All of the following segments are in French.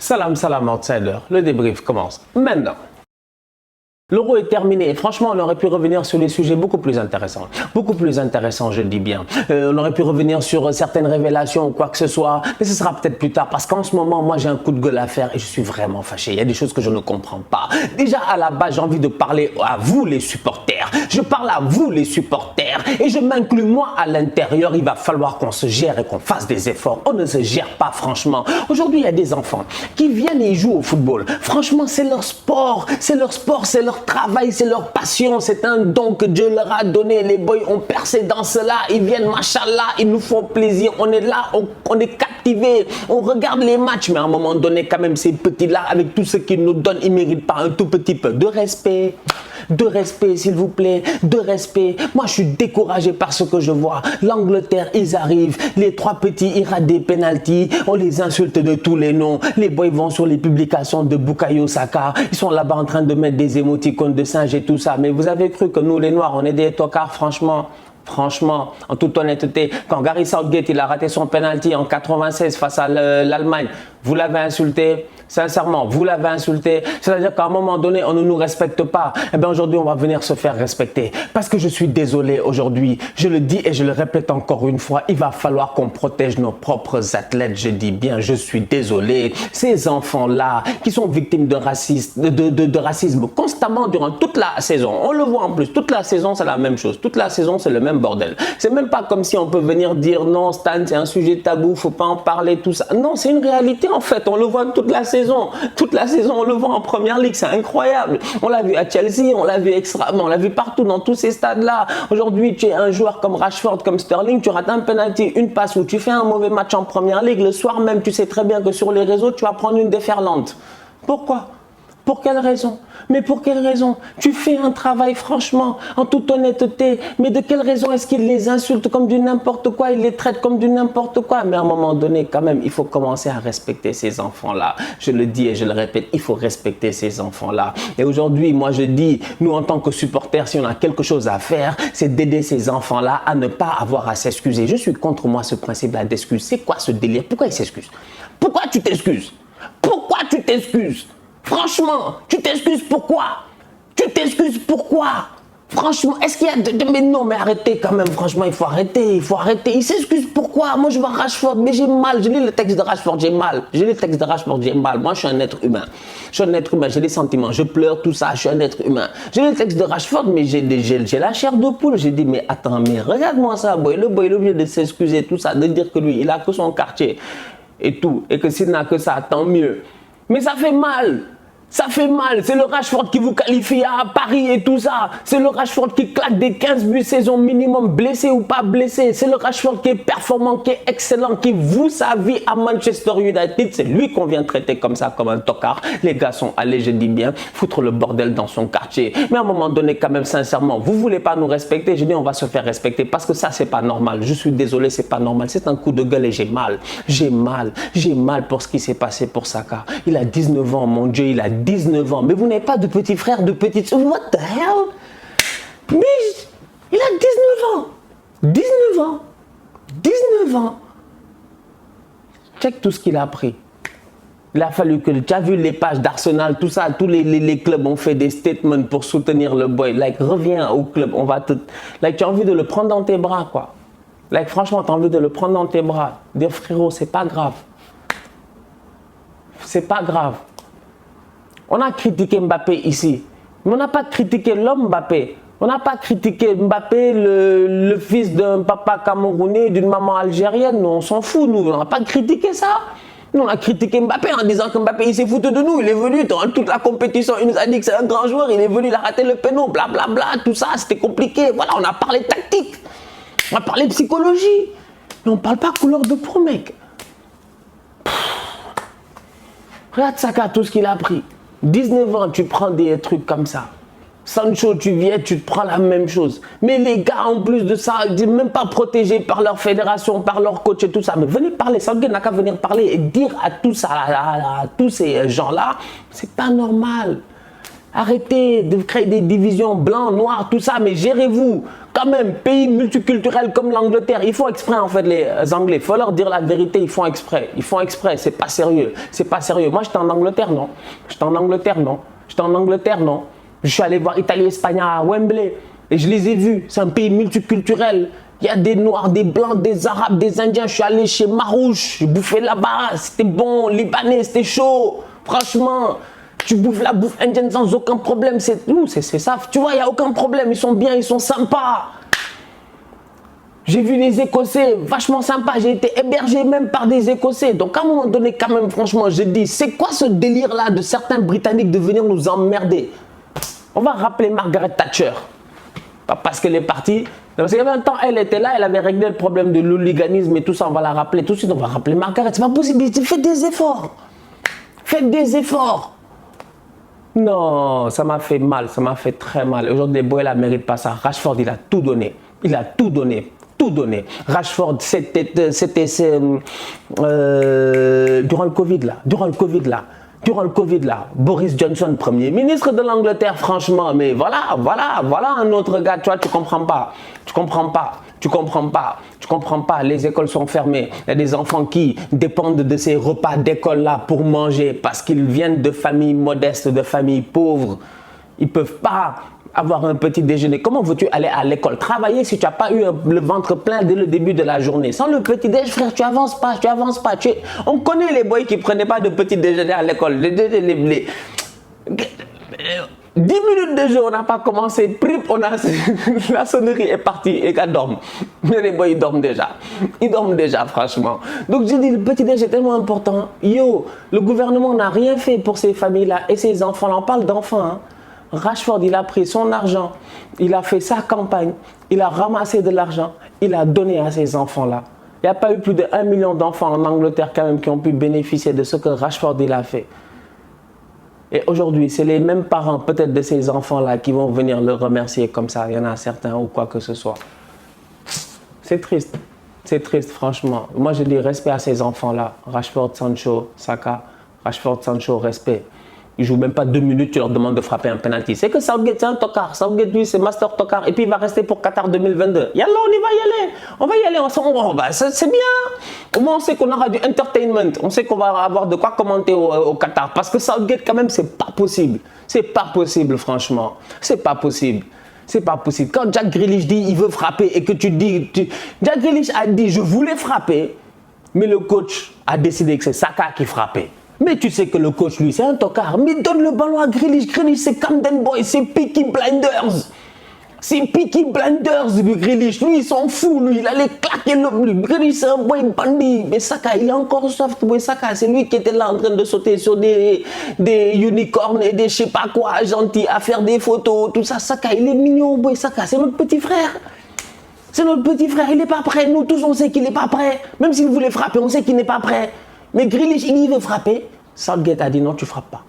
Salam, salam, outsider. Le débrief commence maintenant. L'euro est terminé et franchement on aurait pu revenir sur des sujets beaucoup plus intéressants, je dis bien. On aurait pu revenir sur certaines révélations ou quoi que ce soit, mais ce sera peut-être plus tard parce qu'en ce moment moi j'ai un coup de gueule à faire et je suis vraiment fâché. Il y a des choses que je ne comprends pas. Déjà à la base j'ai envie de parler à vous les supporters, je parle à vous les supporters et je m'inclus moi à l'intérieur. Il va falloir qu'on se gère et qu'on fasse des efforts. On ne se gère pas franchement. Aujourd'hui il y a des enfants qui viennent et ils jouent au football. Franchement c'est leur sport, c'est leur travail, c'est leur passion, c'est un don que Dieu leur a donné. Les boys ont percé dans cela, ils viennent, machallah, ils nous font plaisir, on est là, on est captivés, on regarde les matchs, mais à un moment donné, quand même, ces petits-là, avec tout ce qu'ils nous donnent, ils ne méritent pas un tout petit peu de respect. De respect, s'il vous plaît, de respect. Moi, je suis découragé par ce que je vois. L'Angleterre, ils arrivent, les trois petits, ils ratent des pénaltys, on les insulte de tous les noms. Les boys vont sur les publications de Bukayo Saka, ils sont là-bas en train de mettre des émoticônes de singes et tout ça. Mais vous avez cru que nous, les Noirs, on est des tocards, franchement? Franchement, en toute honnêteté, quand Gary Southgate il a raté son penalty en 96 face à l'Allemagne, vous l'avez insulté, sincèrement, vous l'avez insulté. C'est-à-dire qu'à un moment donné, on ne nous respecte pas. Eh bien aujourd'hui, on va venir se faire respecter. Parce que je suis désolé aujourd'hui, je le dis et je le répète encore une fois, il va falloir qu'on protège nos propres athlètes. Je dis bien, je suis désolé. Ces enfants-là qui sont victimes de racisme constamment durant toute la saison. On le voit en plus, toute la saison, c'est la même chose. Toute la saison, c'est le même bordel. C'est même pas comme si on peut venir dire non, Stan, c'est un sujet tabou, faut pas en parler, tout ça. Non, c'est une réalité en fait. On le voit toute la saison. Toute la saison, on le voit en première ligue, c'est incroyable. On l'a vu à Chelsea, on l'a vu on l'a vu partout dans tous ces stades-là. Aujourd'hui, tu es un joueur comme Rashford, comme Sterling, tu rates un penalty, une passe ou tu fais un mauvais match en première ligue. Le soir même, tu sais très bien que sur les réseaux, tu vas prendre une déferlante. Pourquoi ? Pour quelle raison? Mais pour quelle raison? Tu fais un travail franchement, en toute honnêteté, mais de quelle raison est-ce qu'ils les insultent comme du n'importe quoi, ils les traitent comme du n'importe quoi? Mais à un moment donné, quand même, il faut commencer à respecter ces enfants-là. Je le dis et je le répète, il faut respecter ces enfants-là. Et aujourd'hui, moi je dis, nous en tant que supporters, si on a quelque chose à faire, c'est d'aider ces enfants-là à ne pas avoir à s'excuser. Je suis contre moi ce principe-là d'excuse. C'est quoi ce délire? Pourquoi ils s'excusent? Pourquoi tu t'excuses? Pourquoi tu t'excuses? Franchement, tu t'excuses pourquoi? Tu t'excuses pourquoi? Franchement, est-ce qu'il y a mais non, mais arrêtez quand même, franchement, il faut arrêter, Il s'excuse pourquoi? Moi, je vois Rashford, mais j'ai mal. Je lis le texte de Rashford, j'ai mal. Moi, je suis un être humain. J'ai des sentiments, je pleure, tout ça, je suis un être humain. J'ai le texte de Rashford, mais j'ai la chair de poule. J'ai dit, mais attends, mais regarde-moi ça, boy. Le boy, il est obligé de s'excuser, tout ça, de dire que lui, il a que son quartier et tout, et que s'il n'a que ça, tant mieux. Mais ça fait mal. Ça fait mal, c'est le Rashford qui vous qualifie à Paris et tout ça. C'est le Rashford qui claque des 15 buts saison minimum, blessé ou pas blessé. C'est le Rashford qui est performant, qui est excellent, qui voue sa vie à Manchester United. C'est lui qu'on vient traiter comme ça, comme un tocard. Les gars sont allés, je dis bien, foutre le bordel dans son quartier. Mais à un moment donné, quand même, sincèrement, vous voulez pas nous respecter. Je dis, on va se faire respecter parce que ça, c'est pas normal. Je suis désolé, c'est pas normal. C'est un coup de gueule et j'ai mal. J'ai mal pour ce qui s'est passé pour Saka. Il a 19 ans, mon Dieu, il a 19 ans. Mais vous n'avez pas de petit frère, de petite soeur. What the hell? Mais il a 19 ans. 19 ans. Check tout ce qu'il a appris. Il a fallu que, tu as vu les pages d'Arsenal, tout ça, tous les clubs ont fait des statements pour soutenir le boy. Like, reviens au club, on va te... Like, tu as envie de le prendre dans tes bras, quoi. Like, franchement, tu as envie de le prendre dans tes bras. Dire, frérot, c'est pas grave. C'est pas grave. On a critiqué Mbappé ici, mais on n'a pas critiqué l'homme Mbappé. On n'a pas critiqué Mbappé, le fils d'un papa camerounais, d'une maman algérienne. Nous, on s'en fout, nous. On n'a pas critiqué ça. Nous, on a critiqué Mbappé en disant que Mbappé, il s'est foutu de nous. Il est venu dans toute la compétition. Il nous a dit que c'est un grand joueur. Il est venu, il a raté le péno, blablabla, tout ça. C'était compliqué. Voilà, on a parlé tactique. On a parlé psychologie. Mais on ne parle pas couleur de peau, mec. Regarde Saka, tout ce qu'il a appris. 19 ans, tu prends des trucs comme ça. Sancho, tu viens, tu te prends la même chose. Mais les gars, en plus de ça, ils sont même pas protégés par leur fédération, par leur coach et tout ça. Mais venez parler, Southgate n'a qu'à venir parler et dire à tout ça, à tous ces gens-là, c'est pas normal. Arrêtez de créer des divisions blanc, noir, tout ça, mais gérez-vous. Quand même, pays multiculturel comme l'Angleterre, ils font exprès en fait les Anglais. Il faut leur dire la vérité, ils font exprès. Ils font exprès, c'est pas sérieux. C'est pas sérieux. Moi, j'étais en Angleterre, non. J'étais en Angleterre, non. J'étais en Angleterre, non. Je suis allé voir Italie, Espagne à Wembley et je les ai vus. C'est un pays multiculturel. Il y a des Noirs, des Blancs, des Arabes, des Indiens. Je suis allé chez Marouche, j'ai bouffé là-bas. C'était bon, Libanais, c'était chaud. Franchement. Tu bouffes la bouffe indienne sans aucun problème, c'est tout, c'est ça. Tu vois, il n'y a aucun problème, ils sont bien, ils sont sympas. J'ai vu des Écossais vachement sympas, j'ai été hébergé même par des Écossais. Donc à un moment donné, quand même, franchement, je dis, c'est quoi ce délire-là de certains Britanniques de venir nous emmerder? On va rappeler Margaret Thatcher. Pas parce qu'elle est partie. Parce qu'il y avait un temps, elle était là, elle avait réglé le problème de l'hooliganisme et tout ça, on va la rappeler tout de suite, on va rappeler Margaret. C'est pas possible, faites des efforts. Faites des efforts. Non, ça m'a fait mal, ça map fait très mal. Aujourd'hui, les boys, ne méritent pas ça. Rashford, il a tout donné. Il a tout donné. Tout donné. Rashford, c'était durant le Covid là. Durant le Covid là. Boris Johnson, Premier ministre de l'Angleterre, franchement. Mais voilà un autre gars. Tu vois, tu comprends pas. Tu comprends pas. Les écoles sont fermées. Il y a des enfants qui dépendent de ces repas d'école là pour manger parce qu'ils viennent de familles modestes, de familles pauvres. Ils ne peuvent pas avoir un petit déjeuner. Comment veux-tu aller à l'école travailler si tu n'as pas eu le ventre plein dès le début de la journée? Sans le petit déj, frère, tu avances pas. On connaît les boys qui ne prenaient pas de petit déjeuner à l'école. 10 minutes de jeu, on n'a pas commencé, la sonnerie est partie et qu'elle dorme. Mais les boys, ils dorment déjà, franchement. Donc je dis, le petit déj est tellement important. Yo, le gouvernement n'a rien fait pour ces familles-là et ces enfants-là. On parle d'enfants, hein. Rashford, il a pris son argent, il a fait sa campagne, il a ramassé de l'argent, il a donné à ces enfants-là. Il n'y a pas eu plus de 1 million d'enfants en Angleterre quand même qui ont pu bénéficier de ce que Rashford il a fait. Et aujourd'hui, c'est les mêmes parents peut-être de ces enfants-là qui vont venir le remercier comme ça. Il y en a certains ou quoi que ce soit. C'est triste franchement. Moi je dis respect à ces enfants-là. Rashford, Sancho, Saka. Rashford, Sancho, respect. Ils ne jouent même pas 2 minutes, tu leur demandes de frapper un penalty. C'est que Southgate, c'est un tocard. Southgate, lui, c'est master tocard. Et puis, il va rester pour Qatar 2022. Yallah, on y va y aller. On va y aller ensemble. C'est bien. Au moins, on sait qu'on aura du entertainment. On sait qu'on va avoir de quoi commenter au Qatar. Parce que Southgate, quand même, c'est pas possible. C'est pas possible, franchement. C'est pas possible. C'est pas possible. Quand Jack Grealish dit il veut frapper et que tu dis... Jack Grealish a dit je voulais frapper, mais le coach a décidé que c'est Saka qui frappait. Mais tu sais que le coach, lui, c'est un tocard. Mais donne le ballon à Grealish. Grealish, c'est Camden Boy, c'est Peaky Blinders. C'est Peaky Blinders, lui, Grealish. Lui, il s'en fout, lui. Il allait claquer le... Grealish, c'est un boy bandit. Mais Saka, il est encore soft, boy. Saka, c'est lui qui était là en train de sauter sur des unicornes et des je sais pas quoi, gentils, à faire des photos, tout ça. Saka, il est mignon, boy. Saka, c'est notre petit frère. C'est notre petit frère. Il n'est pas prêt. Nous tous, on sait qu'il n'est pas prêt. Même s'il voulait frapper, on sait qu'il n'est pas prêt. Mais Grealish, il y veut frapper. Southgate a dit non, tu frappes pas.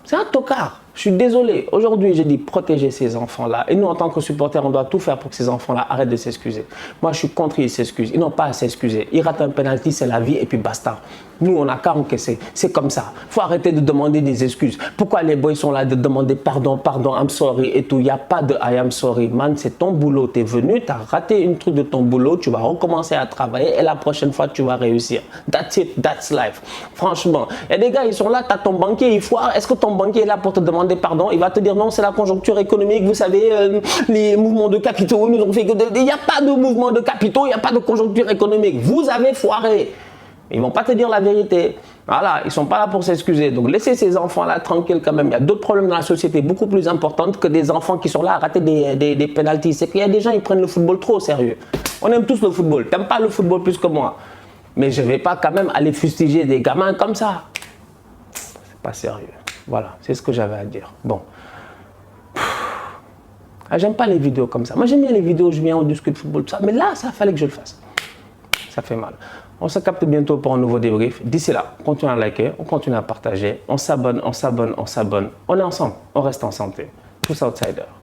C'est un tocard. Je suis désolé. Aujourd'hui, j'ai dit protéger ces enfants-là. Et nous, en tant que supporters, on doit tout faire pour que ces enfants-là arrêtent de s'excuser. Moi, je suis contre qu'ils s'excusent. Ils n'ont pas à s'excuser. Ils ratent un penalty, c'est la vie et puis basta. Nous, on n'a qu'à encaisser. C'est comme ça. Il faut arrêter de demander des excuses. Pourquoi les boys sont là de demander pardon, I'm sorry et tout. Il n'y a pas de I am sorry. Man, c'est ton boulot. Tu es venu, tu as raté une truc de ton boulot. Tu vas recommencer à travailler et la prochaine fois, tu vas réussir. That's it. That's life. Franchement. Il y a des gars, ils sont là. Tu as ton banquier, il foire. Est-ce que ton banquier est là pour te demander pardon? Il va te dire non, c'est la conjoncture économique, vous savez, les mouvements de capitaux nous ont fait que il n'y a pas de mouvement de capitaux, il n'y a pas de conjoncture économique, vous avez foiré. Ils ne vont pas te dire la vérité. Voilà, ils ne sont pas là pour s'excuser. Donc laissez ces enfants-là tranquilles quand même. Il y a d'autres problèmes dans la société beaucoup plus importants que des enfants qui sont là à rater des pénaltys. C'est qu'il y a des gens qui prennent le football trop au sérieux. On aime tous le football. Tu n'aimes pas le football plus que moi. Mais je ne vais pas quand même aller fustiger des gamins comme ça. C'est pas sérieux. Voilà, c'est ce que j'avais à dire. Bon. Ah, j'aime pas les vidéos comme ça. Moi, j'aime bien les vidéos où je viens, on discute football, tout ça. Mais là, ça fallait que je le fasse. Ça fait mal. On se capte bientôt pour un nouveau débrief. D'ici là, on continue à liker, on continue à partager. On s'abonne. On est ensemble. On reste en santé. Tous outsiders.